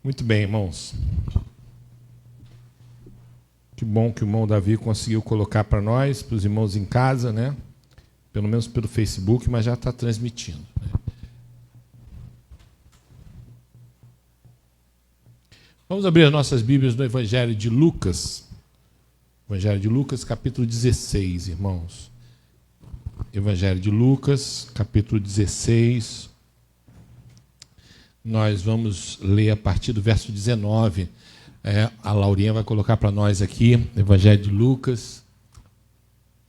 Muito bem, irmãos. Que bom que o irmão Davi conseguiu colocar para nós, para os irmãos em casa, né? Pelo menos pelo Facebook, mas já está transmitindo, né? Vamos abrir as nossas Bíblias no Evangelho de Lucas. Evangelho de Lucas, capítulo 16, irmãos. Evangelho de Lucas, capítulo 16. Nós vamos ler a partir do verso 19. A Laurinha vai colocar para nós aqui, Evangelho de Lucas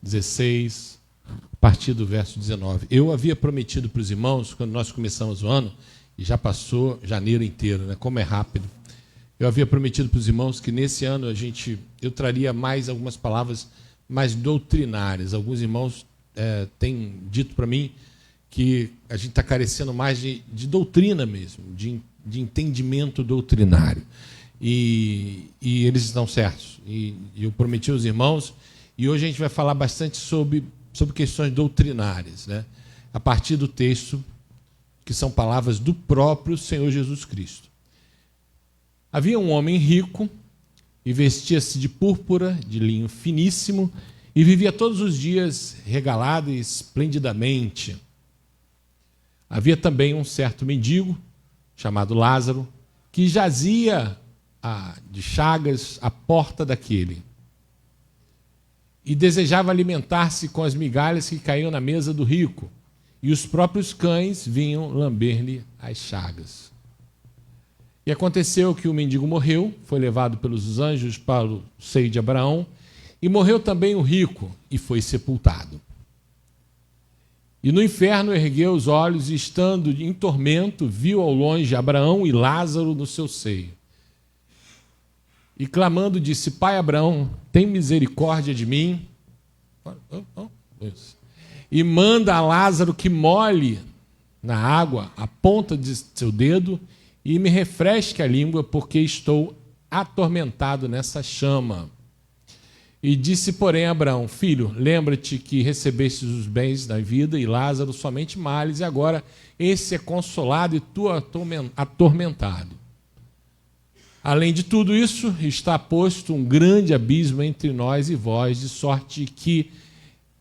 16, a partir do verso 19. Eu havia prometido para os irmãos, quando nós começamos o ano, e já passou janeiro inteiro, né? Como é rápido. Eu havia prometido para os irmãos que nesse ano eu traria mais algumas palavras mais doutrinárias. Alguns irmãos têm dito para mim que a gente está carecendo mais de doutrina mesmo, de entendimento doutrinário. E eles estão certos. E eu prometi aos irmãos, e hoje a gente vai falar bastante sobre questões doutrinárias, né? A partir do texto, que são palavras do próprio Senhor Jesus Cristo. Havia um homem rico, e vestia-se de púrpura, de linho finíssimo, e vivia todos os dias regalado e esplendidamente. Havia também um certo mendigo, chamado Lázaro, que jazia de chagas à porta daquele, e desejava alimentar-se com as migalhas que caíam na mesa do rico, e os próprios cães vinham lamber-lhe as chagas. E aconteceu que o mendigo morreu, foi levado pelos anjos para o seio de Abraão, e morreu também o rico, e foi sepultado. E no inferno ergueu os olhos, e estando em tormento, viu ao longe Abraão e Lázaro no seu seio. E clamando disse: Pai Abraão, tem misericórdia de mim. E manda a Lázaro que molhe na água a ponta de seu dedo e me refresque a língua, porque estou atormentado nessa chama. E disse, porém, Abraão: Filho, lembra-te que recebestes os bens da vida, e Lázaro somente males, e agora esse é consolado e tu atormentado. Além de tudo isso, está posto um grande abismo entre nós e vós, de sorte que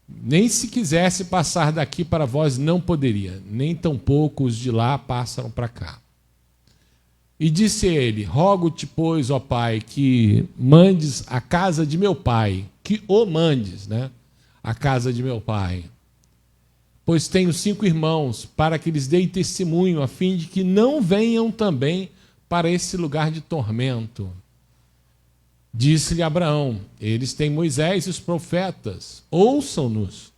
nem se quisesse passar daqui para vós não poderia, nem tampouco os de lá passam para cá. E disse ele: Rogo-te, pois, ó Pai, que mandes a casa de meu pai, que o mandes, né? A casa de meu pai. Pois tenho 5 irmãos, para que lhes dei testemunho, a fim de que não venham também para esse lugar de tormento. Disse-lhe Abraão: Eles têm Moisés e os profetas, ouçam-nos.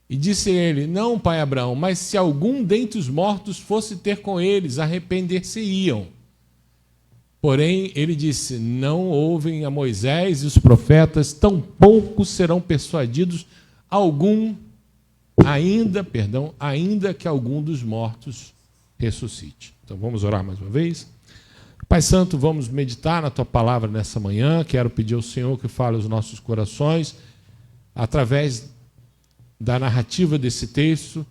E disse ele: Não, pai Abraão, mas se algum dentre os mortos fosse ter com eles, arrepender-se-iam. Porém, ele disse: Não ouvem a Moisés e os profetas, tampouco serão persuadidos ainda que algum dos mortos ressuscite. Então vamos orar mais uma vez. Pai Santo, vamos meditar na Tua palavra nessa manhã. Quero pedir ao Senhor que fale aos nossos corações através da narrativa desse texto,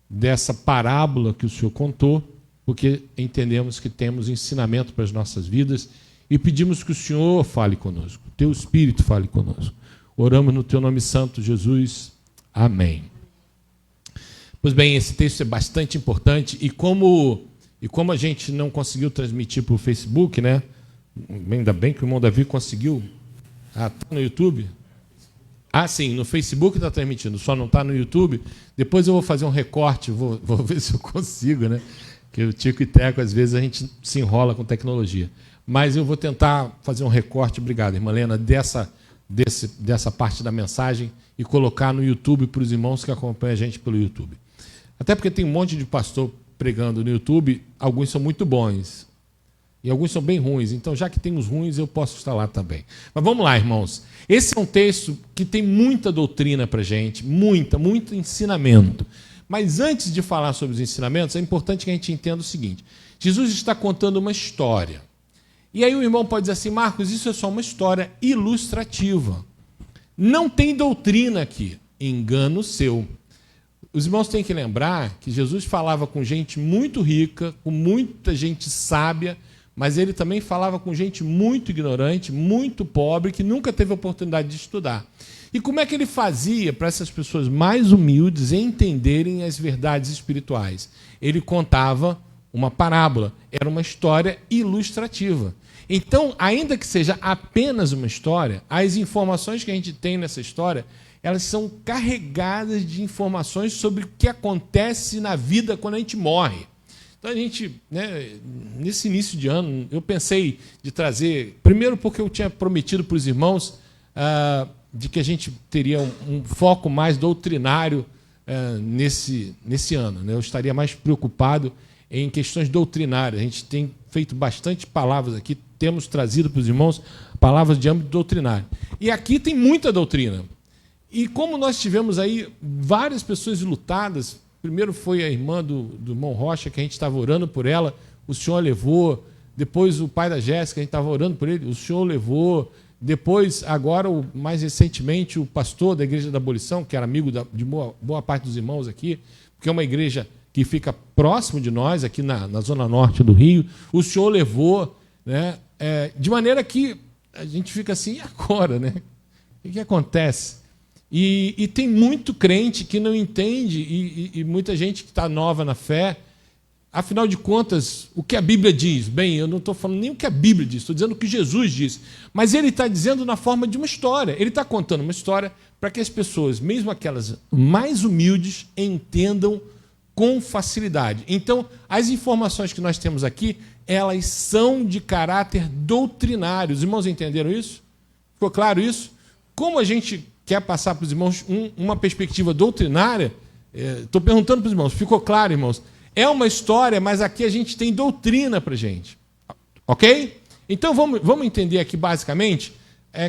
dessa parábola que o Senhor contou, porque entendemos que temos ensinamento para as nossas vidas e pedimos que o Senhor fale conosco, o Teu Espírito fale conosco. Oramos no Teu nome santo, Jesus. Amém. Pois bem, esse texto é bastante importante e como a gente não conseguiu transmitir para o Facebook, né? Ainda bem que o irmão Davi conseguiu. Está no YouTube? Sim, no Facebook está transmitindo, só não está no YouTube. Depois eu vou fazer um recorte, vou ver se eu consigo, né? Porque o Tico e Teco, às vezes, a gente se enrola com tecnologia. Mas eu vou tentar fazer um recorte, obrigado, irmã Helena, dessa parte da mensagem e colocar no YouTube para os irmãos que acompanham a gente pelo YouTube. Até porque tem um monte de pastor pregando no YouTube, alguns são muito bons e alguns são bem ruins. Então, já que tem os ruins, eu posso estar lá também. Mas vamos lá, irmãos. Esse é um texto que tem muita doutrina para a gente, muito ensinamento. Mas antes de falar sobre os ensinamentos, é importante que a gente entenda o seguinte. Jesus está contando uma história. E aí o irmão pode dizer assim: Marcos, isso é só uma história ilustrativa. Não tem doutrina aqui. Engano seu. Os irmãos têm que lembrar que Jesus falava com gente muito rica, com muita gente sábia, mas ele também falava com gente muito ignorante, muito pobre, que nunca teve oportunidade de estudar. E como é que ele fazia para essas pessoas mais humildes entenderem as verdades espirituais? Ele contava uma parábola, era uma história ilustrativa. Então, ainda que seja apenas uma história, as informações que a gente tem nessa história, elas são carregadas de informações sobre o que acontece na vida quando a gente morre. Então, a gente, nesse início de ano, eu pensei de trazer, primeiro porque eu tinha prometido para os irmãos de que a gente teria um foco mais doutrinário nesse ano. Né? Eu estaria mais preocupado em questões doutrinárias. A gente tem feito bastante palavras aqui, temos trazido para os irmãos palavras de âmbito doutrinário. E aqui tem muita doutrina. E como nós tivemos aí várias pessoas lutadas, primeiro foi a irmã do irmão Rocha, que a gente estava orando por ela, o senhor levou. Depois o pai da Jéssica, a gente estava orando por ele, o senhor levou. Depois, agora, mais recentemente, o pastor da Igreja da Abolição, que era amigo de boa parte dos irmãos aqui, porque é uma igreja que fica próximo de nós, aqui na zona norte do Rio, o senhor levou, né? De maneira que a gente fica assim, e agora? Né? O que acontece? E tem muito crente que não entende, e muita gente que está nova na fé. Afinal de contas, o que a Bíblia diz? Bem, eu não estou falando nem o que a Bíblia diz, estou dizendo o que Jesus disse. Mas ele está dizendo na forma de uma história. Ele está contando uma história para que as pessoas, mesmo aquelas mais humildes, entendam com facilidade. Então, as informações que nós temos aqui, elas são de caráter doutrinário. Os irmãos entenderam isso? Ficou claro isso? Como a gente quer passar para os irmãos uma perspectiva doutrinária, estou perguntando para os irmãos, ficou claro, irmãos? É uma história, mas aqui a gente tem doutrina para a gente. Ok? Então vamos entender aqui basicamente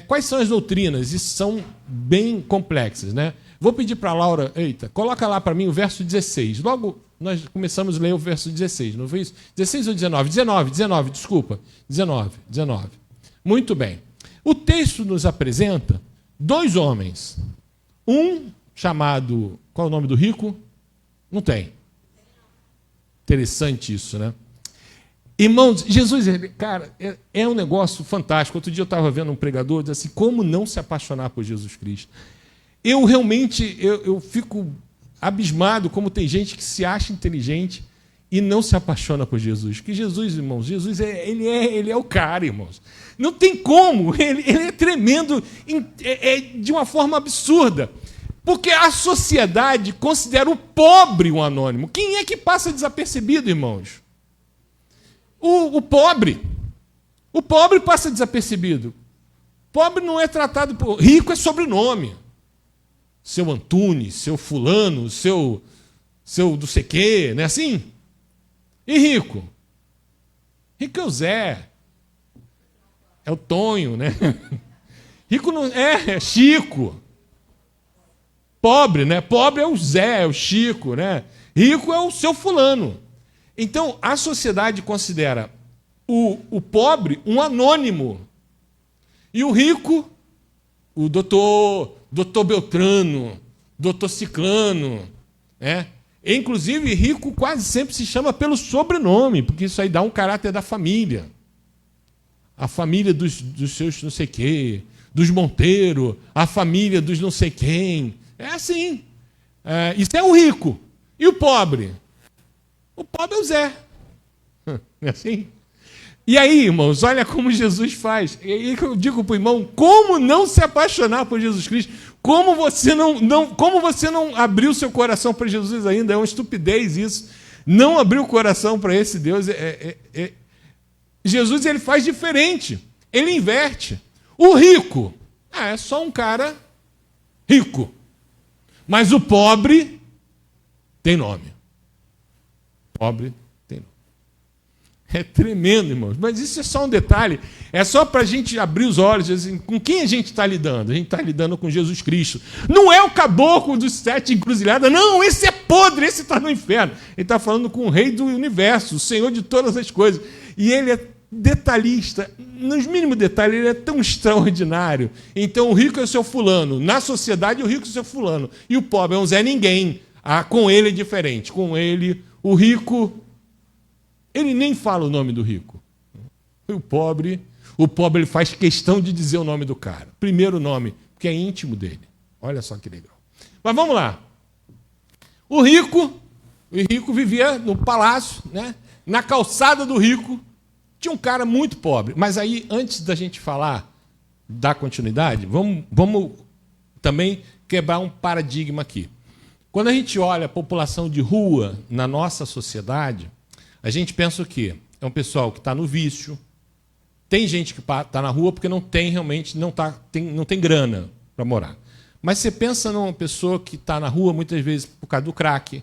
quais são as doutrinas, e são bem complexas. Né? Vou pedir para a Laura, coloca lá para mim o verso 16. Logo nós começamos a ler o verso 16, não foi isso? 16 ou 19? 19, desculpa. 19. Muito bem. O texto nos apresenta dois homens. Um chamado... Qual é o nome do rico? Não tem. Interessante isso, né? Irmãos, Jesus, cara, é um negócio fantástico. Outro dia eu estava vendo um pregador dizer assim, como não se apaixonar por Jesus Cristo? Eu realmente eu fico abismado como tem gente que se acha inteligente e não se apaixona por Jesus. Que Jesus, irmãos, Jesus ele é o cara, irmãos. Não tem como, ele é tremendo de uma forma absurda. Porque a sociedade considera o pobre um anônimo. Quem é que passa desapercebido, irmãos? O pobre. O pobre passa desapercebido. Pobre não é tratado por... Rico é sobrenome. Seu Antunes, seu fulano, seu do sei quê, não é assim? E rico? Rico é o Zé. É o Tonho, né? Rico não é Chico. Pobre, né? Pobre é o Zé, é o Chico, né? Rico é o seu fulano. Então, a sociedade considera o pobre um anônimo. E o rico, o doutor Beltrano, doutor Ciclano. Né? E, inclusive, rico quase sempre se chama pelo sobrenome, porque isso aí dá um caráter da família. A família dos seus não sei quê, dos Monteiro, a família dos não sei quem. É assim. Isso é o rico. E o pobre? O pobre é o Zé. Não é assim? E aí, irmãos, olha como Jesus faz. E aí que eu digo para o irmão, como não se apaixonar por Jesus Cristo? Como você não abriu seu coração para Jesus ainda? É uma estupidez isso. Não abrir o coração para esse Deus. Jesus ele faz diferente. Ele inverte. O rico é só um cara rico. Mas o pobre tem nome. Pobre tem nome. É tremendo, irmãos. Mas isso é só um detalhe. É só para a gente abrir os olhos. Assim, com quem a gente está lidando? A gente está lidando com Jesus Cristo. Não é o caboclo dos 7 encruzilhadas. Não, esse é podre, esse está no inferno. Ele está falando com o rei do universo, o Senhor de todas as coisas. E ele é detalhista. Nos mínimos detalhes, ele é tão extraordinário. Então, o rico é o seu fulano. Na sociedade, o rico é o seu fulano. E o pobre é um Zé Ninguém. Com ele é diferente. Com ele, o rico... Ele nem fala o nome do rico. O pobre ele faz questão de dizer o nome do cara. Primeiro nome, porque é íntimo dele. Olha só que legal. Mas vamos lá. O rico vivia no palácio, né? Na calçada do rico, tinha um cara muito pobre. Mas aí, antes da gente falar, dar continuidade, vamos também quebrar um paradigma aqui. Quando a gente olha a população de rua na nossa sociedade, a gente pensa o quê? É um pessoal que está no vício. Tem gente que está na rua porque não tem realmente, não tem grana para morar. Mas você pensa numa pessoa que está na rua muitas vezes por causa do crack,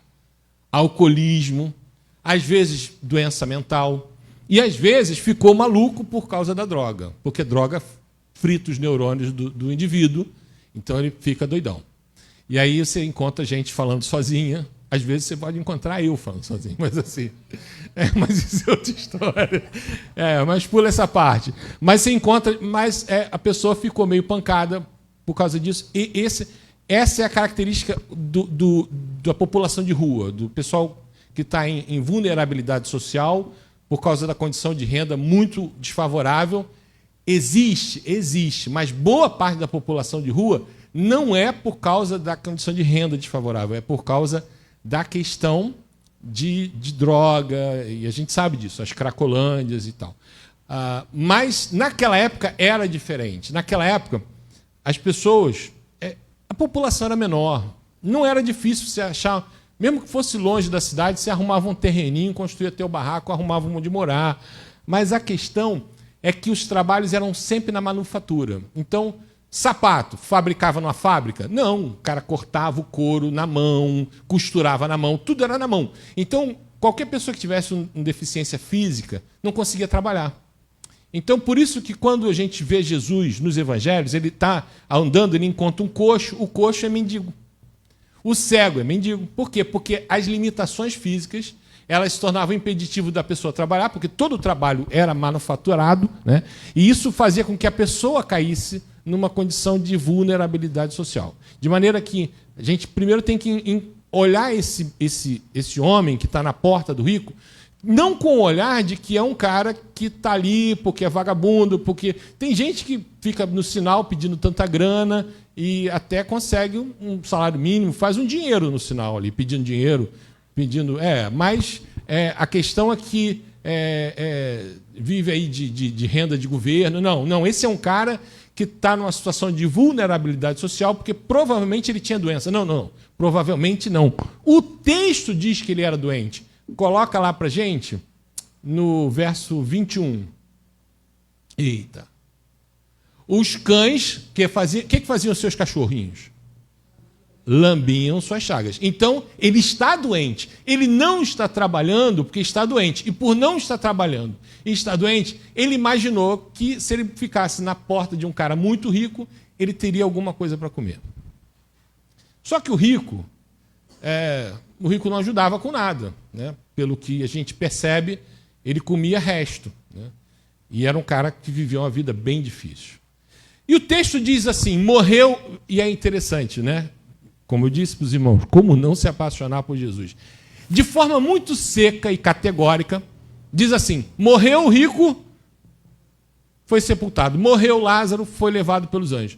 alcoolismo, às vezes doença mental, e às vezes ficou maluco por causa da droga, porque droga frita os neurônios do indivíduo, então ele fica doidão. E aí você encontra gente falando sozinha, às vezes você pode encontrar eu falando sozinho, mas assim, mas isso é outra história. Mas pula essa parte. Mas você encontra, a pessoa ficou meio pancada por causa disso. E essa é a característica da população de rua, do pessoal que está em vulnerabilidade social por causa da condição de renda muito desfavorável. Existe, mas boa parte da população de rua não é por causa da condição de renda desfavorável, é por causa da questão de droga, e a gente sabe disso, as cracolândias e tal. Mas naquela época era diferente. Naquela época, as pessoas, a população era menor, não era difícil você achar, mesmo que fosse longe da cidade, você arrumava um terreninho, construía teu barraco, arrumava onde morar. Mas a questão é que os trabalhos eram sempre na manufatura. Então, sapato, fabricava numa fábrica? Não, o cara cortava o couro na mão, costurava na mão, tudo era na mão. Então, qualquer pessoa que tivesse uma deficiência física não conseguia trabalhar. Então, por isso que quando a gente vê Jesus nos evangelhos, ele está andando, ele encontra um coxo, o coxo é mendigo. O cego é mendigo. Por quê? Porque as limitações físicas elas se tornavam impeditivo da pessoa trabalhar, porque todo o trabalho era manufaturado, né? E isso fazia com que a pessoa caísse numa condição de vulnerabilidade social. De maneira que a gente primeiro tem que olhar esse homem que está na porta do rico, não com o olhar de que é um cara que está ali porque é vagabundo, porque tem gente que fica no sinal pedindo tanta grana e até consegue um salário mínimo, faz um dinheiro no sinal ali, pedindo dinheiro, mas a questão é que vive aí de renda de governo. Não, esse é um cara que está numa situação de vulnerabilidade social porque provavelmente ele tinha doença. Não, provavelmente não. O texto diz que ele era doente. Coloca lá para gente no verso 21. Eita. Os cães, o que faziam os seus cachorrinhos? Lambiam suas chagas. Então, ele está doente. Ele não está trabalhando porque está doente. E por não estar trabalhando e estar doente, ele imaginou que se ele ficasse na porta de um cara muito rico, ele teria alguma coisa para comer. Só que o rico não ajudava com nada, né? Pelo que a gente percebe, ele comia resto, né? E era um cara que vivia uma vida bem difícil. E o texto diz assim, morreu, e é interessante, né? Como eu disse para os irmãos, como não se apaixonar por Jesus? De forma muito seca e categórica, diz assim, morreu o rico, foi sepultado. Morreu Lázaro, foi levado pelos anjos.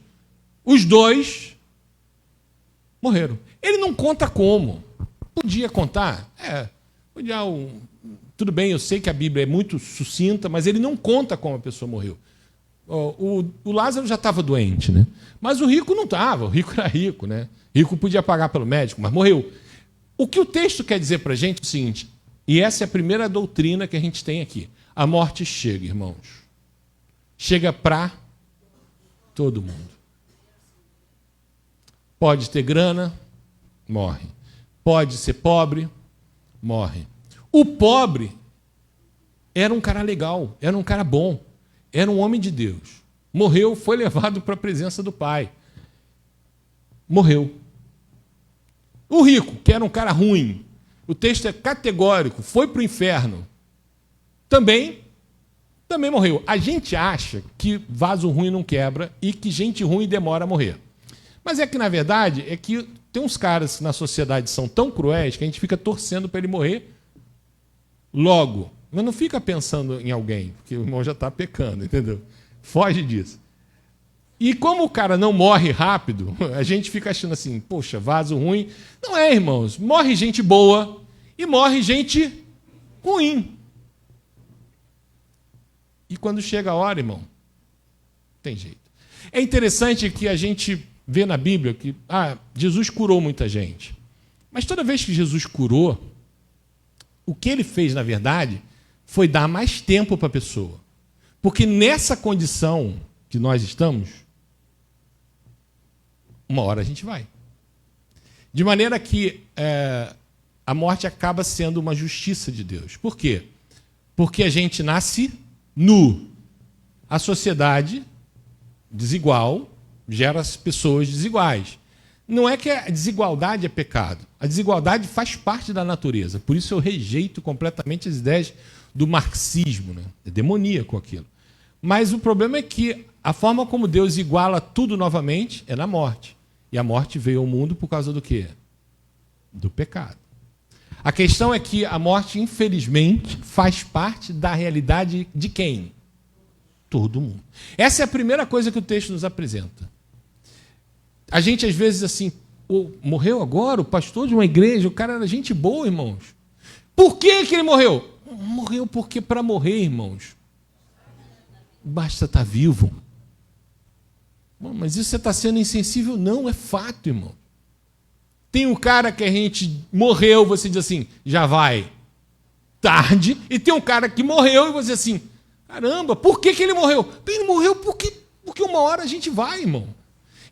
Os dois morreram. Ele não conta como. Podia contar? Podia. Tudo bem, eu sei que a Bíblia é muito sucinta, mas ele não conta como a pessoa morreu. O Lázaro já estava doente, né? Mas o rico não estava, o rico era rico, né? O rico podia pagar pelo médico, mas morreu. O que o texto quer dizer para a gente é o seguinte, e essa é a primeira doutrina que a gente tem aqui. A morte chega, irmãos. Chega para todo mundo. Pode ter grana, morre. Pode ser pobre, morre. O pobre era um cara legal, era um cara bom, era um homem de Deus. Morreu, foi levado para a presença do Pai. Morreu. O rico, que era um cara ruim, o texto é categórico, foi para o inferno. Também morreu. A gente acha que vaso ruim não quebra e que gente ruim demora a morrer. Mas é que, na verdade, tem uns caras na sociedade que são tão cruéis que a gente fica torcendo para ele morrer logo. Mas não fica pensando em alguém, porque o irmão já está pecando, entendeu? Foge disso. E como o cara não morre rápido, a gente fica achando assim, poxa, vaso ruim. Não é, irmãos. Morre gente boa e morre gente ruim. E quando chega a hora, irmão, tem jeito. É interessante que a gente vê na Bíblia que Jesus curou muita gente. Mas toda vez que Jesus curou, o que ele fez, na verdade, foi dar mais tempo para a pessoa. Porque nessa condição que nós estamos, uma hora a gente vai. De maneira que a morte acaba sendo uma justiça de Deus. Por quê? Porque a gente nasce nu. A sociedade desigual gera pessoas desiguais. Não é que a desigualdade é pecado. A desigualdade faz parte da natureza. Por isso eu rejeito completamente as ideias do marxismo, né? É demoníaco aquilo. Mas o problema é que a forma como Deus iguala tudo novamente é na morte. E a morte veio ao mundo por causa do quê? Do pecado. A questão é que a morte, infelizmente, faz parte da realidade de quem? Todo mundo. Essa é a primeira coisa que o texto nos apresenta. A gente, às vezes, assim, morreu agora o pastor de uma igreja, o cara era gente boa, irmãos. Por que ele morreu? Morreu porque para morrer, irmãos, basta estar vivo. Mas isso você está sendo insensível? Não, é fato, irmão. Tem um cara que a gente morreu, você diz assim, já vai tarde, e tem um cara que morreu e você diz assim, caramba, por que ele morreu? Ele morreu porque uma hora a gente vai, irmão.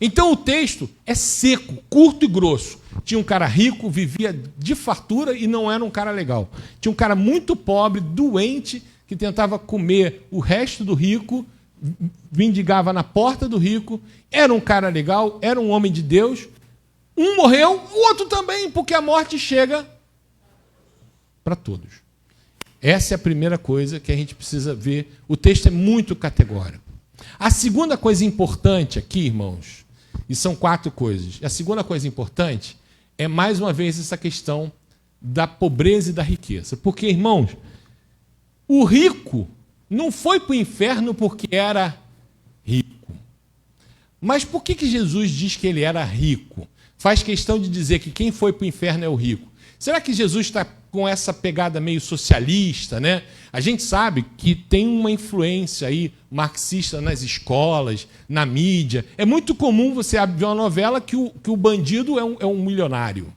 Então o texto é seco, curto e grosso. Tinha um cara rico, vivia de fartura e não era um cara legal. Tinha um cara muito pobre, doente, que tentava comer o resto do rico, mendigava na porta do rico, era um cara legal, era um homem de Deus. Um morreu, o outro também, porque a morte chega para todos. Essa é a primeira coisa que a gente precisa ver. O texto é muito categórico. A segunda coisa importante aqui, irmãos, e são 4 coisas. A segunda coisa importante é, mais uma vez, essa questão da pobreza e da riqueza. Porque, irmãos, o rico não foi para o inferno porque era rico. Mas por que Jesus diz que ele era rico? Faz questão de dizer que quem foi para o inferno é o rico. Será que Jesus está com essa pegada meio socialista, né? A gente sabe que tem uma influência aí marxista nas escolas, na mídia. É muito comum você ver uma novela que o bandido é um milionário.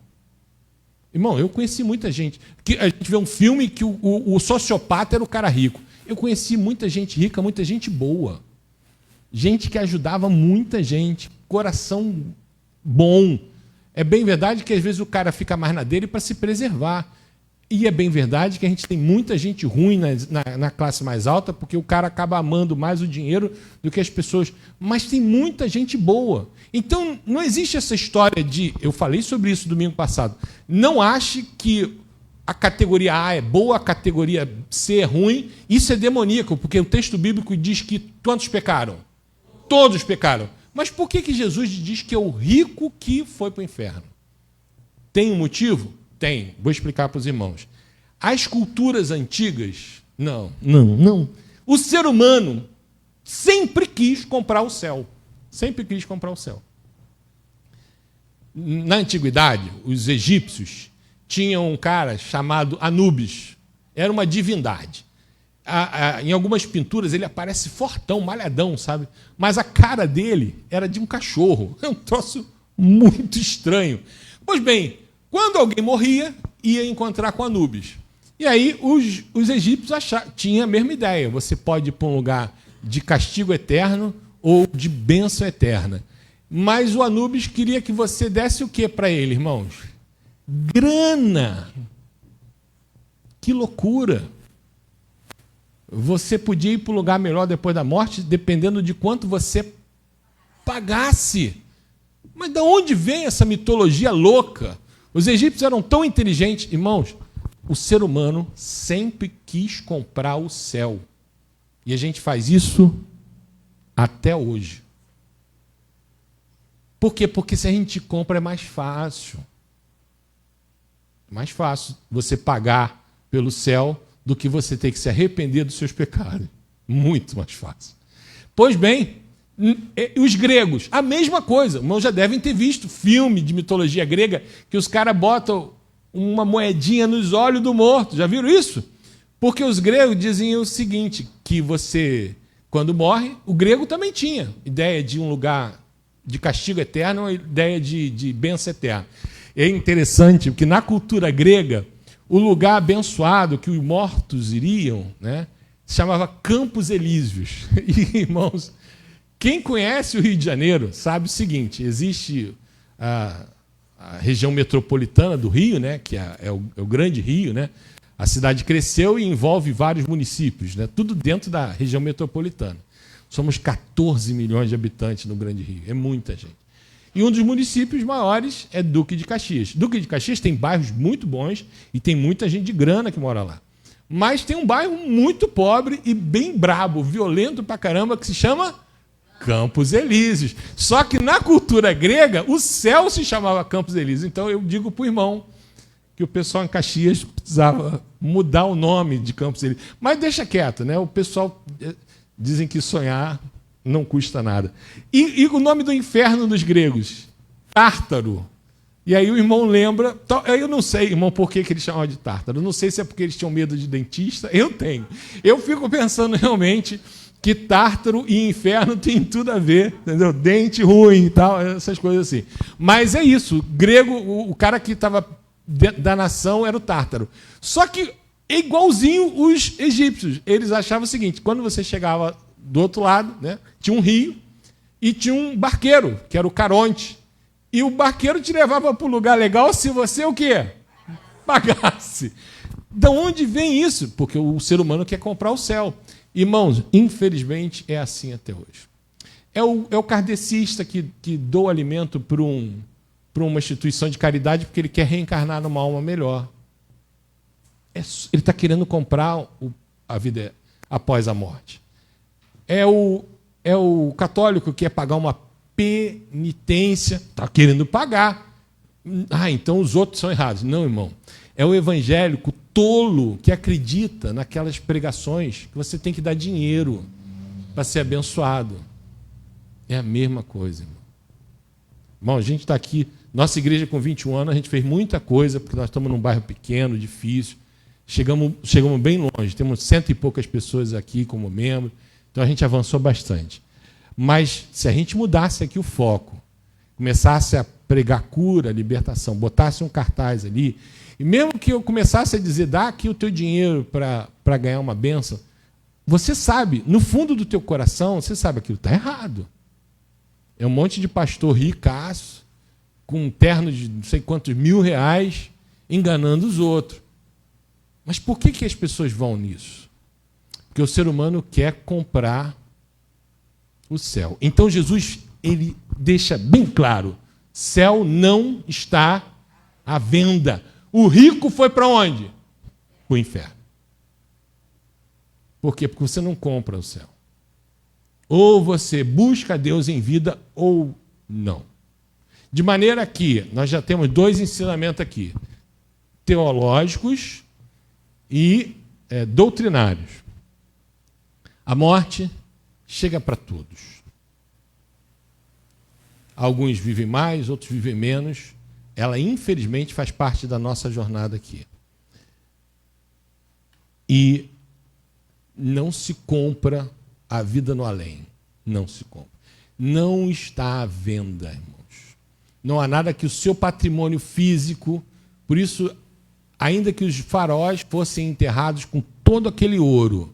Irmão, eu conheci muita gente. A gente vê um filme que o sociopata era o cara rico. Eu conheci muita gente rica, muita gente boa. Gente que ajudava muita gente. Coração bom. É bem verdade que às vezes o cara fica mais na dele para se preservar. E é bem verdade que a gente tem muita gente ruim na classe mais alta, porque o cara acaba amando mais o dinheiro do que as pessoas. Mas tem muita gente boa. Então, não existe essa história de... Eu falei sobre isso domingo passado. Não ache que a categoria A é boa, a categoria C é ruim. Isso é demoníaco, porque o texto bíblico diz que quantos pecaram? Todos pecaram. Mas por que Jesus diz que é o rico que foi para o inferno? Tem um motivo? Tem. Vou explicar para os irmãos. As culturas antigas, não. O ser humano sempre quis comprar o céu. Sempre quis comprar o céu. Na antiguidade, os egípcios tinham um cara chamado Anubis. Era uma divindade. Em algumas pinturas ele aparece fortão, malhadão, sabe? Mas a cara dele era de um cachorro. É um troço muito estranho. Pois bem, quando alguém morria, ia encontrar com Anubis. E aí os egípcios tinham a mesma ideia. Você pode ir para um lugar de castigo eterno ou de bênção eterna. Mas o Anubis queria que você desse o que para ele, irmãos? Grana. Que loucura. Você podia ir para um lugar melhor depois da morte, dependendo de quanto você pagasse. Mas de onde vem essa mitologia louca? Os egípcios eram tão inteligentes. Irmãos, o ser humano sempre quis comprar o céu. E a gente faz isso até hoje. Por quê? Porque se a gente compra é mais fácil. É mais fácil você pagar pelo céu do que você ter que se arrepender dos seus pecados. Muito mais fácil. Pois bem, os gregos, a mesma coisa. Irmãos já devem ter visto filme de mitologia grega que os caras botam uma moedinha nos olhos do morto. Já viram isso? Porque os gregos diziam o seguinte, que você, quando morre, o grego também tinha ideia de um lugar de castigo eterno, uma ideia de bênção eterna. É interessante, porque na cultura grega, o lugar abençoado que os mortos iriam, né, se chamava Campos Elíseos. E, irmãos, quem conhece o Rio de Janeiro sabe o seguinte, existe a região metropolitana do Rio, né, que é o grande Rio, né? A cidade cresceu e envolve vários municípios, né? Tudo dentro da região metropolitana. Somos 14 milhões de habitantes no Grande Rio, é muita gente. E um dos municípios maiores é Duque de Caxias. Duque de Caxias tem bairros muito bons e tem muita gente de grana que mora lá. Mas tem um bairro muito pobre e bem brabo, violento pra caramba, que se chama Campos Elíseos. Só que na cultura grega, o céu se chamava Campos Elíseos. Então eu digo para o irmão que o pessoal em Caxias precisava mudar o nome de Campos Elíseos. Mas deixa quieto, né? O pessoal dizem que sonhar não custa nada. E o nome do inferno dos gregos? Tártaro. E aí o irmão lembra... Eu não sei, irmão, por que eles chamavam de Tártaro. Eu não sei se é porque eles tinham medo de dentista. Eu tenho. Eu fico pensando realmente que Tártaro e inferno tem tudo a ver, entendeu? Dente ruim e tal, essas coisas assim. Mas é isso. Grego, o cara que estava da nação era o Tártaro. Só que é igualzinho os egípcios. Eles achavam o seguinte, quando você chegava do outro lado, né, tinha um rio e tinha um barqueiro, que era o Caronte. E o barqueiro te levava para um lugar legal se você o quê? Pagasse. De onde vem isso? Porque o ser humano quer comprar o céu. Irmãos, infelizmente é assim até hoje. É o kardecista que doa alimento para uma instituição de caridade porque ele quer reencarnar numa alma melhor. Ele está querendo comprar a vida após a morte. É o católico que quer pagar uma penitência, está querendo pagar. Então os outros são errados. Não, irmão. É o evangélico tolo que acredita naquelas pregações que você tem que dar dinheiro para ser abençoado. É a mesma coisa, irmão. Irmão, a gente está aqui, nossa igreja com 21 anos, a gente fez muita coisa, porque nós estamos num bairro pequeno, difícil. Chegamos bem longe, temos 100 e poucas pessoas aqui como membro, então a gente avançou bastante. Mas se a gente mudasse aqui o foco, começasse a pregar cura, libertação, botasse um cartaz ali, e mesmo que eu começasse a dizer, dá aqui o teu dinheiro para ganhar uma bênção, você sabe, no fundo do teu coração, você sabe que aquilo está errado. É um monte de pastor ricaço, com um terno de não sei quantos R$1.000, enganando os outros. Mas por que as pessoas vão nisso? Porque o ser humano quer comprar o céu. Então Jesus, ele deixa bem claro, céu não está à venda. O rico foi para onde? Para o inferno. Por quê? Porque você não compra o céu. Ou você busca Deus em vida ou não. De maneira que nós já temos 2 ensinamentos aqui. Teológicos e doutrinários. A morte chega para todos. Alguns vivem mais, outros vivem menos. Ela, infelizmente, faz parte da nossa jornada aqui. E não se compra a vida no além. Não se compra. Não está à venda, irmãos. Não há nada que o seu patrimônio físico... Por isso, ainda que os faraós fossem enterrados com todo aquele ouro,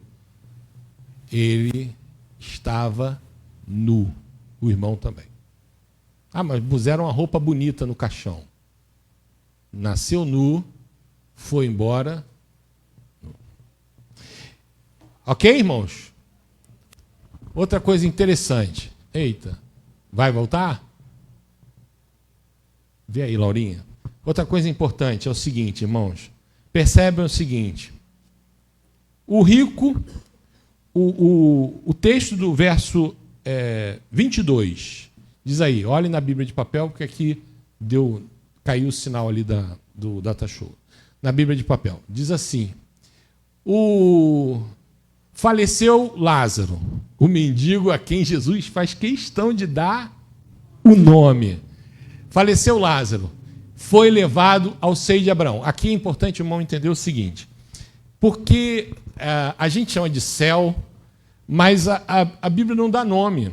ele estava nu. O irmão também. Mas puseram uma roupa bonita no caixão. Nasceu nu, foi embora. Ok, irmãos? Outra coisa interessante. Eita, vai voltar? Vê aí, Laurinha. Outra coisa importante é o seguinte, irmãos. Percebem o seguinte. O rico, o texto do verso 22, diz aí, olhem na Bíblia de papel, porque aqui caiu o sinal ali do data show. Na Bíblia de papel. Diz assim, Faleceu Lázaro, o mendigo a quem Jesus faz questão de dar o nome. Faleceu Lázaro, foi levado ao seio de Abraão. Aqui é importante, irmão, entender o seguinte, porque a gente chama de céu, mas a Bíblia não dá nome.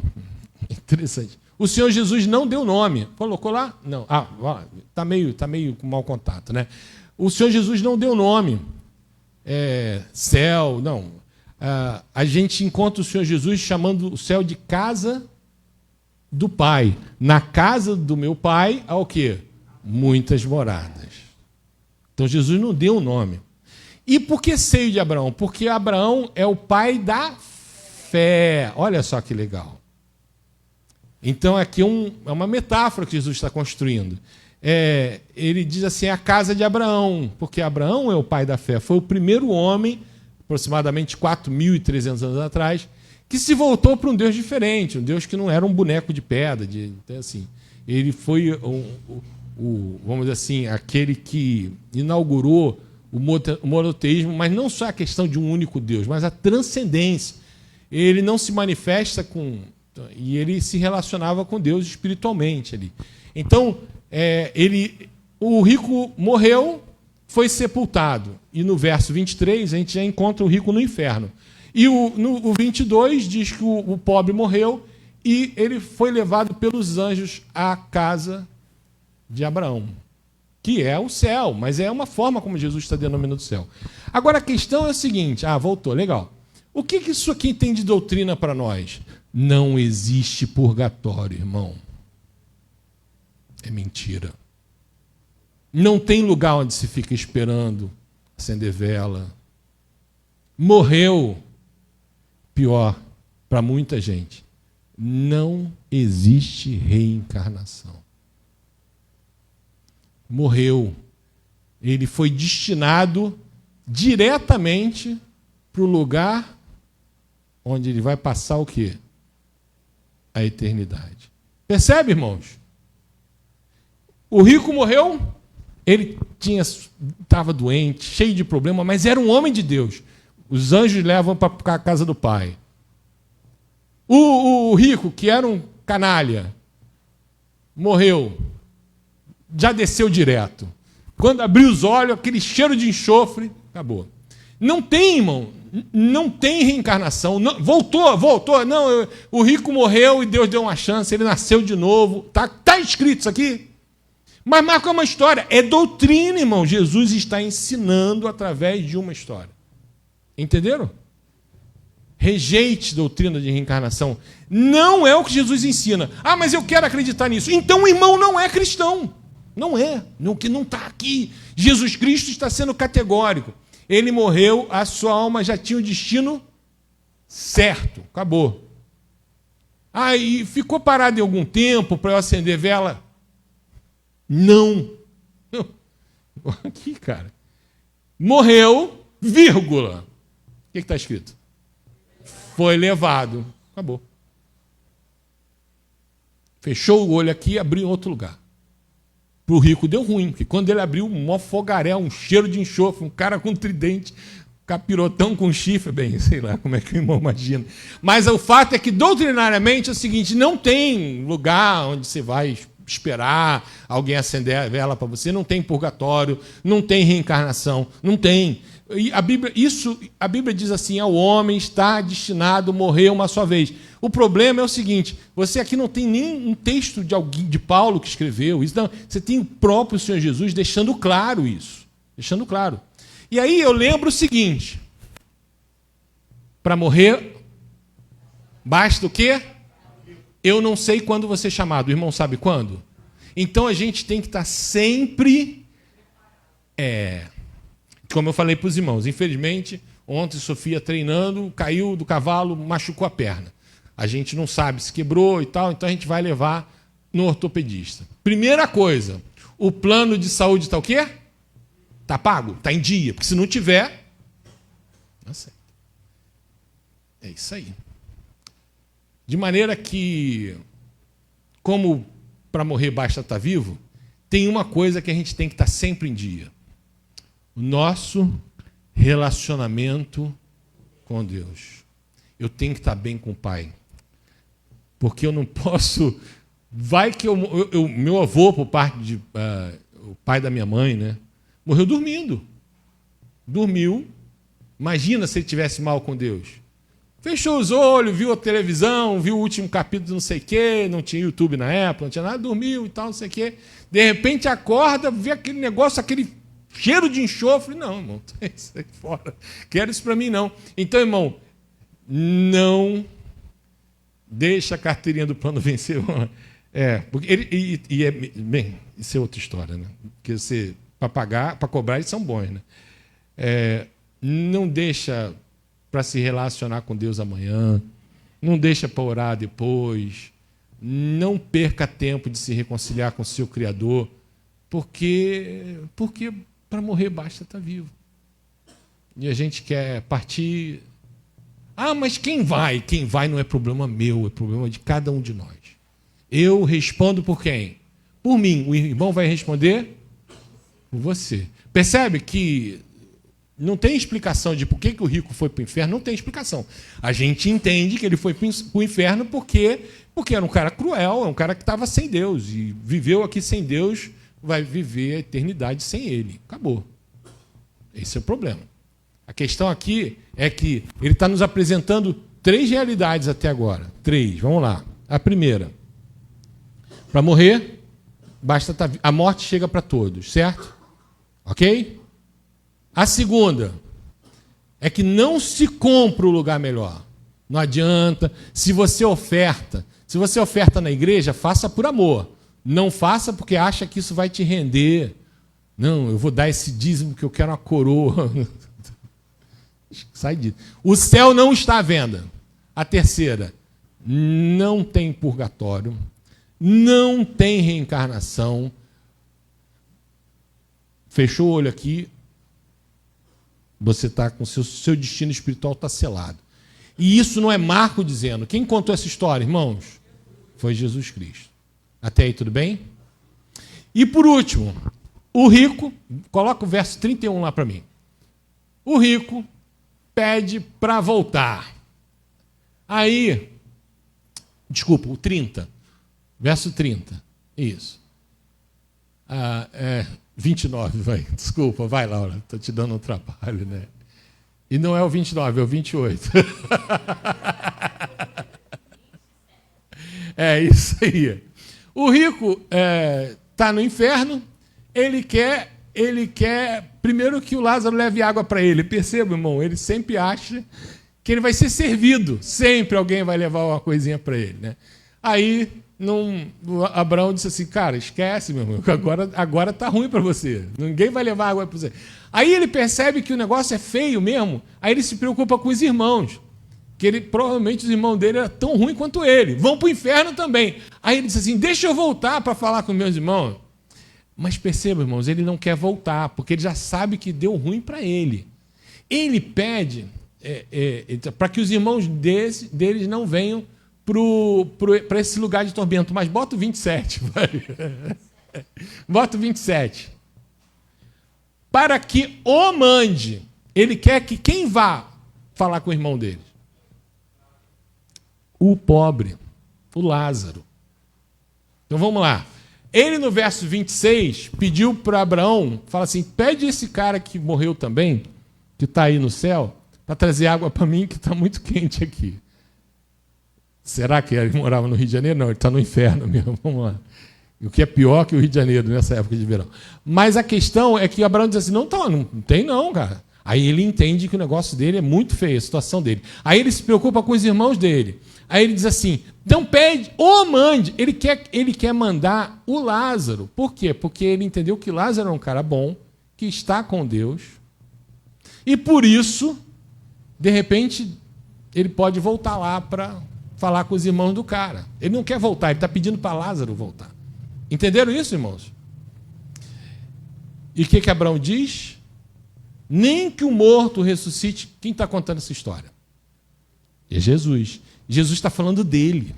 Interessante. O Senhor Jesus não deu nome. Colocou lá? Não. Tá meio com mau contato, né? O Senhor Jesus não deu nome. Céu, não. A gente encontra o Senhor Jesus chamando o céu de casa do Pai. Na casa do meu Pai há o quê? Muitas moradas. Então Jesus não deu o nome. E por que seio de Abraão? Porque Abraão é o pai da fé. Olha só que legal. Então aqui é uma metáfora que Jesus está construindo. Ele diz assim, a casa de Abraão, porque Abraão é o pai da fé. Foi o primeiro homem, aproximadamente 4.300 anos atrás, que se voltou para um Deus diferente, um Deus que não era um boneco de pedra. Então, assim, ele foi, vamos dizer assim, aquele que inaugurou o monoteísmo, mas não só a questão de um único Deus, mas a transcendência. Ele não se manifesta e ele se relacionava com Deus espiritualmente ali. Então, o rico morreu, foi sepultado. E no verso 23, a gente já encontra o rico no inferno. E no 22 diz que o pobre morreu e ele foi levado pelos anjos à casa de Abraão, que é o céu, mas é uma forma como Jesus está denominando o céu. Agora a questão é a seguinte, voltou, legal. O que isso aqui tem de doutrina para nós? Não existe purgatório, irmão. É mentira. Não tem lugar onde se fica esperando acender vela. Morreu. Pior, para muita gente, não existe reencarnação. Morreu. Ele foi destinado diretamente para o lugar onde ele vai passar o quê? A eternidade. Percebe, irmãos? O rico morreu, ele estava doente, cheio de problema, mas era um homem de Deus. Os anjos levam para a casa do Pai. O rico, que era um canalha, morreu, já desceu direto. Quando abriu os olhos, aquele cheiro de enxofre, acabou. Não tem, irmão, não tem reencarnação. Não, voltou. Não, o rico morreu e Deus deu uma chance, ele nasceu de novo. Tá escrito isso aqui. Mas marca uma história. É doutrina, irmão. Jesus está ensinando através de uma história. Entenderam? Rejeite doutrina de reencarnação. Não é o que Jesus ensina. Mas eu quero acreditar nisso. Então o irmão não é cristão. Não é. Que não está aqui. Jesus Cristo está sendo categórico. Ele morreu, a sua alma já tinha o destino certo. Acabou. E ficou parado em algum tempo para eu acender vela? Não. Aqui, cara. Morreu, vírgula. O que está escrito? Foi levado. Acabou. Fechou o olho aqui e abriu em outro lugar. Para o rico deu ruim, porque quando ele abriu, um fogaréu, um cheiro de enxofre, um cara com tridente, capirotão com chifre, bem, sei lá como é que o irmão imagina. Mas o fato é que, doutrinariamente, é o seguinte, não tem lugar onde você vai esperar alguém acender a vela para você, não tem purgatório, não tem reencarnação, não tem. E a Bíblia diz assim, o homem está destinado a morrer uma só vez. O problema é o seguinte, você aqui não tem nem um texto de Paulo que escreveu isso, não, você tem o próprio Senhor Jesus deixando claro isso. Deixando claro. E aí eu lembro o seguinte, para morrer, basta o quê? Eu não sei quando você é chamado, o irmão sabe quando? Então a gente tem que estar sempre... Como eu falei para os irmãos, infelizmente, ontem Sofia treinando, caiu do cavalo, machucou a perna. A gente não sabe se quebrou e tal, então a gente vai levar no ortopedista. Primeira coisa, o plano de saúde está o quê? Está pago? Está em dia, porque se não tiver... Não sei. É isso aí. De maneira que, como para morrer basta estar vivo, tem uma coisa que a gente tem que estar sempre em dia. O nosso relacionamento com Deus. Eu tenho que estar bem com o Pai. Porque eu não posso... Vai que meu avô, por parte de... o pai da minha mãe, né? Morreu dormindo. Dormiu. Imagina se ele tivesse mal com Deus. Fechou os olhos, viu a televisão, viu o último capítulo de não sei o quê, não tinha YouTube na época, não tinha nada, dormiu e tal, não sei o quê. De repente acorda, vê aquele negócio, aquele cheiro de enxofre. Não, irmão, sai fora. Quero isso para mim, não. Então, irmão, não deixa a carteirinha do plano vencer. Porque bem, isso é outra história, né? Porque você, para pagar, para cobrar, eles são bons, né? Não deixa para se relacionar com Deus amanhã, não deixa para orar depois, não perca tempo de se reconciliar com o seu Criador, porque para morrer basta estar vivo. E a gente quer partir... mas quem vai? Quem vai não é problema meu, é problema de cada um de nós. Eu respondo por quem? Por mim. O irmão vai responder por você. Percebe que não tem explicação de por que o rico foi para o inferno, não tem explicação. A gente entende que ele foi para o inferno porque era um cara cruel, é um cara que estava sem Deus, e viveu aqui sem Deus, vai viver a eternidade sem ele. Acabou. Esse é o problema. A questão aqui é que ele está nos apresentando 3 realidades até agora. 3, vamos lá. A primeira, para morrer, basta estar... A morte chega para todos, certo? Ok? A segunda é que não se compra o lugar melhor. Não adianta. Se você oferta na igreja, faça por amor. Não faça porque acha que isso vai te render. Não, eu vou dar esse dízimo que eu quero uma coroa. Sai disso. O céu não está à venda. A terceira, não tem purgatório, não tem reencarnação. Fechou o olho aqui, você está com seu destino espiritual está selado. E isso não é Marco dizendo. Quem contou essa história, irmãos? Foi Jesus Cristo. Até aí tudo bem? E por último, o rico, coloca o verso 31 lá para mim. O rico pede para voltar. Aí, desculpa, o 30. Verso 30. Isso. 29, vai. Desculpa, vai, Laura. Estou te dando um trabalho, né? E não é o 29, é o 28. É isso aí. O rico está no inferno, ele quer primeiro que o Lázaro leve água para ele. Perceba, irmão, ele sempre acha que ele vai ser servido. Sempre alguém vai levar uma coisinha para ele, né? Aí Abraão disse assim, cara, esquece, meu irmão, agora está ruim para você. Ninguém vai levar água para você. Aí ele percebe que o negócio é feio mesmo, aí ele se preocupa com os irmãos, que provavelmente os irmãos dele eram tão ruins quanto ele, vão para o inferno também. Aí ele disse assim, deixa eu voltar para falar com meus irmãos. Mas perceba, irmãos, ele não quer voltar, porque ele já sabe que deu ruim para ele. Ele pede para que os irmãos deles não venham para esse lugar de tormento. Mas bota o 27. Vai. Bota o 27. Para que o mande. Ele quer que quem vá falar com o irmão dele? O pobre, o Lázaro. Então vamos lá. Ele, no verso 26, pediu para Abraão, fala assim, pede esse cara que morreu também, que está aí no céu, para trazer água para mim, que está muito quente aqui. Será que ele morava no Rio de Janeiro? Não, ele está no inferno mesmo. Vamos lá. O que é pior que o Rio de Janeiro nessa época de verão. Mas a questão é que Abraão diz assim, não tem não, cara. Aí ele entende que o negócio dele é muito feio, a situação dele. Aí ele se preocupa com os irmãos dele. Aí ele diz assim, então pede, ou mande. Ele quer mandar o Lázaro. Por quê? Porque ele entendeu que Lázaro é um cara bom, que está com Deus. E por isso, de repente, ele pode voltar lá para falar com os irmãos do cara. Ele não quer voltar, ele está pedindo para Lázaro voltar. Entenderam isso, irmãos? E o que Abraão diz? Nem que o morto ressuscite. Quem está contando essa história? É Jesus. Jesus está falando dele.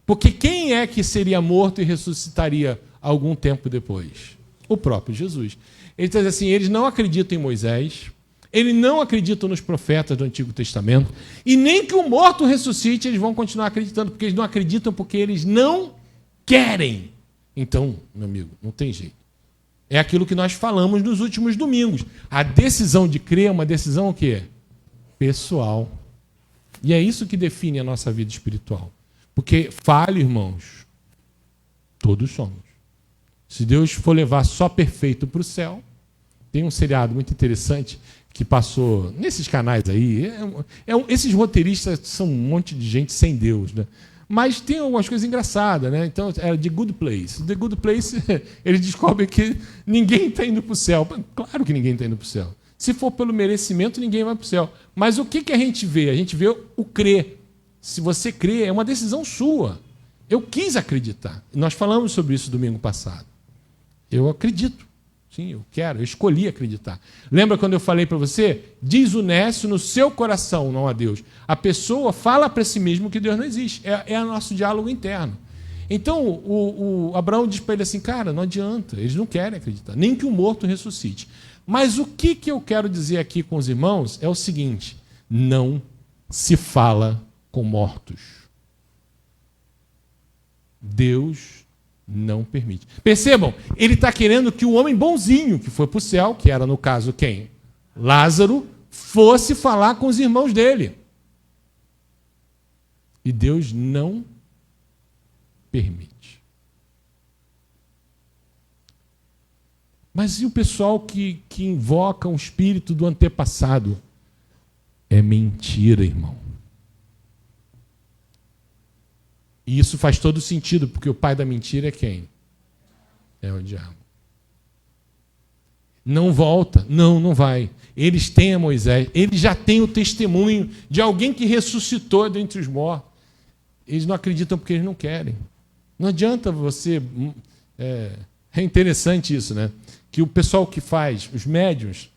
Porque quem é que seria morto e ressuscitaria algum tempo depois? O próprio Jesus. Ele diz assim, eles não acreditam em Moisés, Eles não acreditam nos profetas do Antigo Testamento. E nem que o morto ressuscite, eles vão continuar acreditando, porque eles não acreditam, porque eles não querem. Então, meu amigo, não tem jeito. É aquilo que nós falamos nos últimos domingos. A decisão de crer é uma decisão o quê? Pessoal. E é isso que define a nossa vida espiritual. Porque, falho, irmãos, todos somos. Se Deus for levar só perfeito para o céu, tem um seriado muito interessante que passou nesses canais aí. Esses roteiristas são um monte de gente sem Deus, né? Mas tem algumas coisas engraçadas, né? Então, é The Good Place. The Good Place, eles descobrem que ninguém está indo para o céu. Claro que ninguém está indo para o céu. Se for pelo merecimento, ninguém vai para o céu. Mas o que a gente vê? A gente vê o crer. Se você crê, é uma decisão sua. Eu quis acreditar. Nós falamos sobre isso domingo passado. Eu acredito. Sim, eu quero. Eu escolhi acreditar. Lembra quando eu falei para você? Diz o Nécio no seu coração, não a Deus. A pessoa fala para si mesmo que Deus não existe. É o nosso diálogo interno. Então, o Abraão diz para ele assim, cara, não adianta. Eles não querem acreditar. Nem que o morto ressuscite. Mas o que eu quero dizer aqui com os irmãos é o seguinte. Não se fala com mortos. Deus não permite. Percebam, ele está querendo que o homem bonzinho que foi para o céu, que era no caso quem? Lázaro, fosse falar com os irmãos dele. E Deus não permite. Mas e o pessoal que invoca um espírito do antepassado? É mentira, irmão. E isso faz todo sentido, porque o pai da mentira é quem? É o diabo. Não volta. Não vai. Eles têm a Moisés. Eles já têm o testemunho de alguém que ressuscitou dentre os mortos. Eles não acreditam porque eles não querem. Não adianta você... É interessante isso, né? Que o pessoal que faz, os médiuns,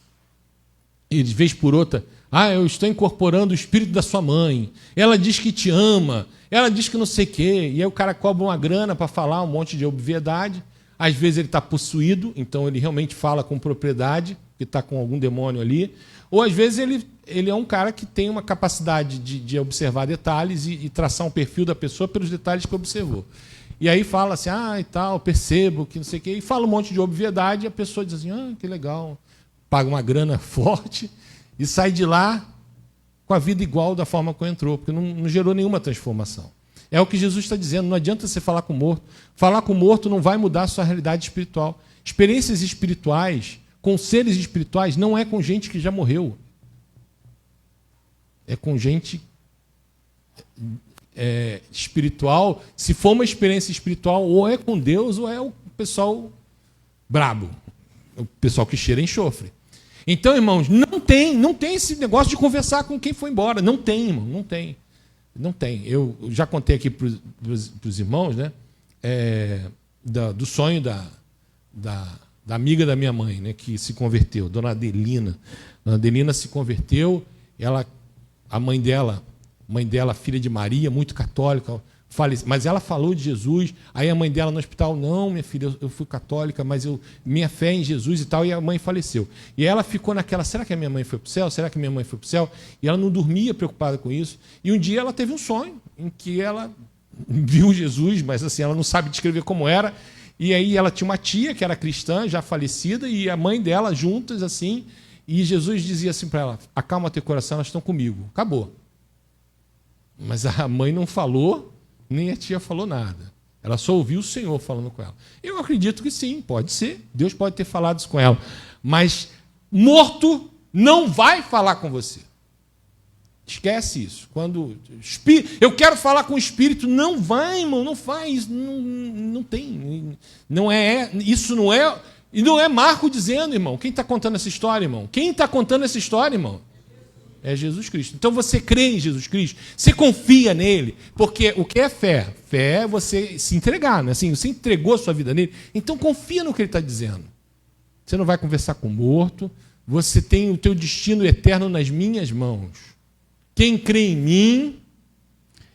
eles, vez por outra... eu estou incorporando o espírito da sua mãe. Ela diz que te ama. Ela diz que não sei o quê. E aí o cara cobra uma grana para falar um monte de obviedade. Às vezes ele está possuído, então ele realmente fala com propriedade, que está com algum demônio ali. Ou às vezes ele é um cara que tem uma capacidade de observar detalhes e traçar um perfil da pessoa pelos detalhes que observou. E aí fala assim, e tal, percebo que não sei o quê. E fala um monte de obviedade e a pessoa diz assim, que legal. Paga uma grana forte e sai de lá com a vida igual da forma que entrou, porque não gerou nenhuma transformação. É o que Jesus está dizendo, não adianta você falar com o morto. Falar com o morto não vai mudar a sua realidade espiritual. Experiências espirituais, com seres espirituais, não é com gente que já morreu. É com gente espiritual. Se for uma experiência espiritual, ou é com Deus, ou é o pessoal brabo. O pessoal que cheira enxofre. Então, irmãos, não tem esse negócio de conversar com quem foi embora. Não tem, irmão, não tem. Não tem. Eu já contei aqui para os irmãos, né, do sonho da amiga da minha mãe, né, que se converteu, Dona Adelina. Dona Adelina se converteu, a mãe dela, filha de Maria, muito católica, mas ela falou de Jesus, aí a mãe dela no hospital, não, minha filha, eu fui católica, mas minha fé é em Jesus e tal, e a mãe faleceu. E ela ficou naquela, será que a minha mãe foi para o céu? Será que a minha mãe foi para o céu? E ela não dormia preocupada com isso. E um dia ela teve um sonho em que ela viu Jesus, mas assim, ela não sabe descrever como era, e aí ela tinha uma tia que era cristã, já falecida, e a mãe dela juntas, assim, e Jesus dizia assim para ela, acalma teu coração, elas estão comigo. Acabou. Mas a mãe não falou, nem a tia falou nada. Ela só ouviu o Senhor falando com ela. Eu acredito que sim, pode ser. Deus pode ter falado isso com ela. Mas morto não vai falar com você. Esquece isso. Quando eu quero falar com o Espírito, não vai, irmão, não faz. Não tem. Isso não é... E não é Marco dizendo, irmão. Quem está contando essa história, irmão? Quem está contando essa história, irmão? É Jesus Cristo. Então você crê em Jesus Cristo, você confia nele, porque o que é fé? Fé é você se entregar, né? Assim, você entregou a sua vida nele, então confia no que ele está dizendo. Você não vai conversar com o morto, você tem o teu destino eterno nas minhas mãos. Quem crê em mim,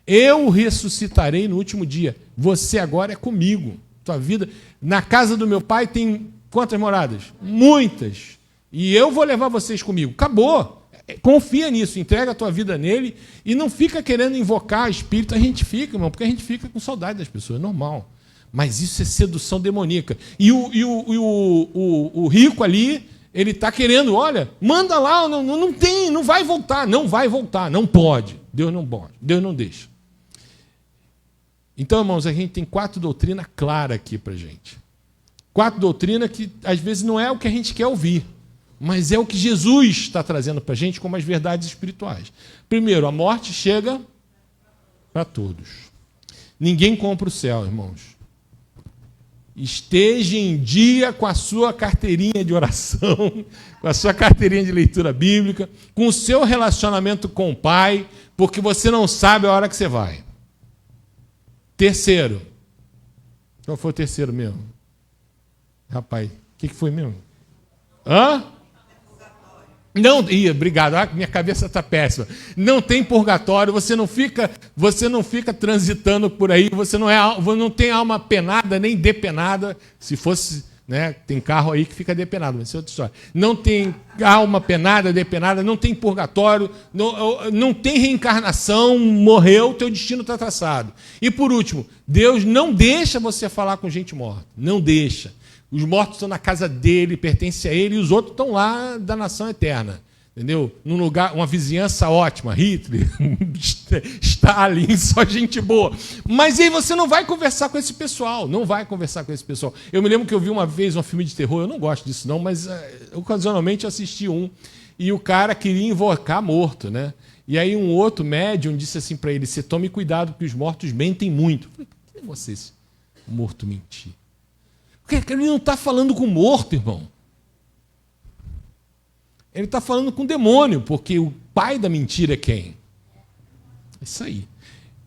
eu o ressuscitarei no último dia. Você agora é comigo. Tua vida. Na casa do meu pai tem quantas moradas? Muitas. E eu vou levar vocês comigo. Acabou. Confia nisso, entrega a tua vida nele e não fica querendo invocar espírito. A gente fica, irmão, porque a gente fica com saudade das pessoas, é normal. Mas isso é sedução demoníaca. E o rico ali, ele está querendo, olha, manda lá, não tem, não vai voltar, não pode. Deus não pode, Deus não deixa. Então, irmãos, a gente tem 4 doutrinas claras aqui para a gente. 4 doutrinas que, às vezes, não é o que a gente quer ouvir, mas é o que Jesus está trazendo para a gente como as verdades espirituais. Primeiro, a morte chega para todos. Ninguém compra o céu, irmãos. Esteja em dia com a sua carteirinha de oração, com a sua carteirinha de leitura bíblica, com o seu relacionamento com o Pai, porque você não sabe a hora que você vai. Terceiro. Qual foi o terceiro mesmo? Rapaz, o que foi mesmo? Hã? Não, obrigado, minha cabeça está péssima. Não tem purgatório, você não fica transitando por aí, você não tem alma penada nem depenada. Se fosse, né, tem carro aí que fica depenado, mas isso é outra história. Não tem alma penada, depenada, não tem purgatório, não tem reencarnação, morreu, teu destino está traçado. E por último, Deus não deixa você falar com gente morta, não deixa. Os mortos estão na casa dele, pertencem a ele, e os outros estão lá da nação eterna. Entendeu? Num lugar, uma vizinhança ótima, Hitler, Stalin, só gente boa. Mas aí você não vai conversar com esse pessoal, não vai conversar com esse pessoal. Eu me lembro que eu vi uma vez um filme de terror, eu não gosto disso não, mas ocasionalmente eu assisti um, e o cara queria invocar morto, né? E aí um outro médium disse assim para ele, você tome cuidado porque os mortos mentem muito. Eu falei, por que você, esse morto mentir? Porque ele não está falando com o morto, irmão. Ele está falando com o demônio, porque o pai da mentira é quem? Isso aí.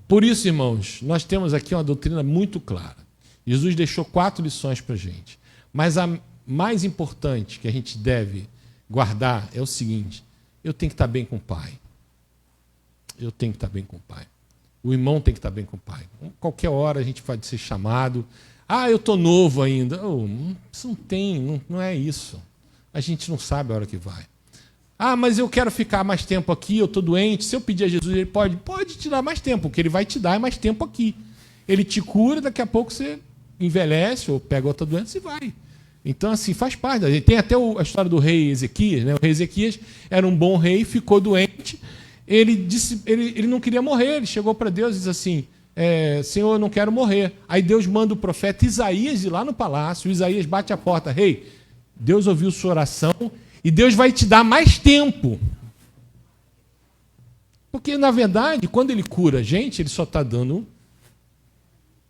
Por isso, irmãos, nós temos aqui uma doutrina muito clara. Jesus deixou 4 lições para a gente. Mas a mais importante que a gente deve guardar é o seguinte: eu tenho que estar bem com o pai. Eu tenho que estar bem com o pai. O irmão tem que estar bem com o pai. Qualquer hora a gente pode ser chamado. Eu estou novo ainda. Isso não tem, não é isso. A gente não sabe a hora que vai. Mas eu quero ficar mais tempo aqui, eu estou doente. Se eu pedir a Jesus, ele pode te dar mais tempo. O que ele vai te dar é mais tempo aqui. Ele te cura, daqui a pouco você envelhece ou pega outra doença e vai. Então, assim, faz parte. Tem até a história do rei Ezequias, né? O rei Ezequias era um bom rei, ficou doente. Ele não queria morrer. Ele chegou para Deus e disse assim: Senhor, eu não quero morrer. Aí Deus manda o profeta Isaías ir lá no palácio. Isaías bate a porta: rei, Deus ouviu sua oração e Deus vai te dar mais tempo. Porque, na verdade, quando ele cura a gente, ele só está dando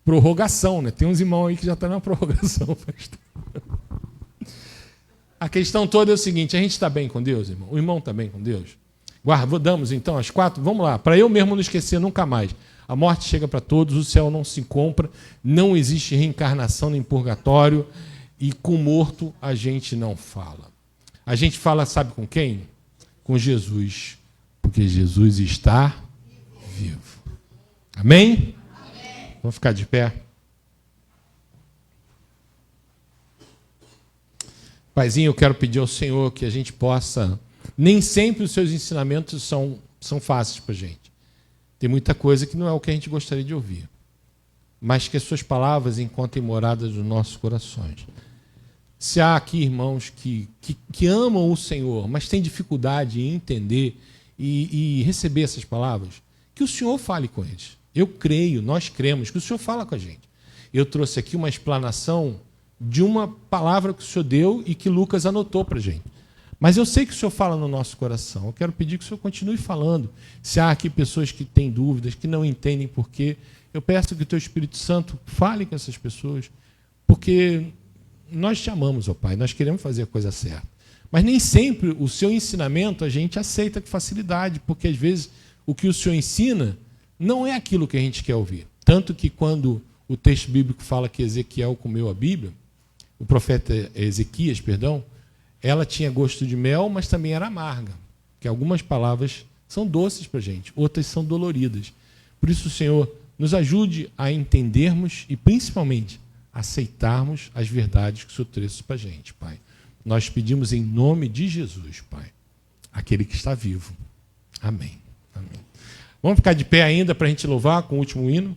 prorrogação, né? Tem uns irmãos aí que já estão na prorrogação. A questão toda é o seguinte: a gente está bem com Deus, irmão? O irmão está bem com Deus? Guardamos, então, as 4? Vamos lá, para eu mesmo não esquecer nunca mais. A morte chega para todos, o céu não se compra, não existe reencarnação nem purgatório, e com morto a gente não fala. A gente fala, sabe com quem? Com Jesus, porque Jesus está vivo. Amém? Amém. Vamos ficar de pé? Paizinho, eu quero pedir ao Senhor que a gente possa... Nem sempre os seus ensinamentos são fáceis para a gente. Tem muita coisa que não é o que a gente gostaria de ouvir. Mas que as suas palavras encontrem moradas nos nossos corações. Se há aqui irmãos que amam o Senhor, mas têm dificuldade em entender e receber essas palavras, que o Senhor fale com eles. Eu creio, nós cremos que o Senhor fala com a gente. Eu trouxe aqui uma explanação de uma palavra que o Senhor deu e que Lucas anotou para a gente. Mas eu sei que o Senhor fala no nosso coração. Eu quero pedir que o Senhor continue falando. Se há aqui pessoas que têm dúvidas, que não entendem por quê, eu peço que o Teu Espírito Santo fale com essas pessoas, porque nós te amamos, ó Pai, nós queremos fazer a coisa certa. Mas nem sempre o Seu ensinamento a gente aceita com facilidade, porque às vezes o que o Senhor ensina não é aquilo que a gente quer ouvir. Tanto que quando o texto bíblico fala que Ezequiel comeu a Bíblia, o profeta Ezequias, perdão, ela tinha gosto de mel, mas também era amarga. Porque algumas palavras são doces para a gente, outras são doloridas. Por isso, Senhor, nos ajude a entendermos e, principalmente, aceitarmos as verdades que o Senhor trouxe para a gente, Pai. Nós pedimos em nome de Jesus, Pai, aquele que está vivo. Amém. Amém. Vamos ficar de pé ainda para a gente louvar com o último hino?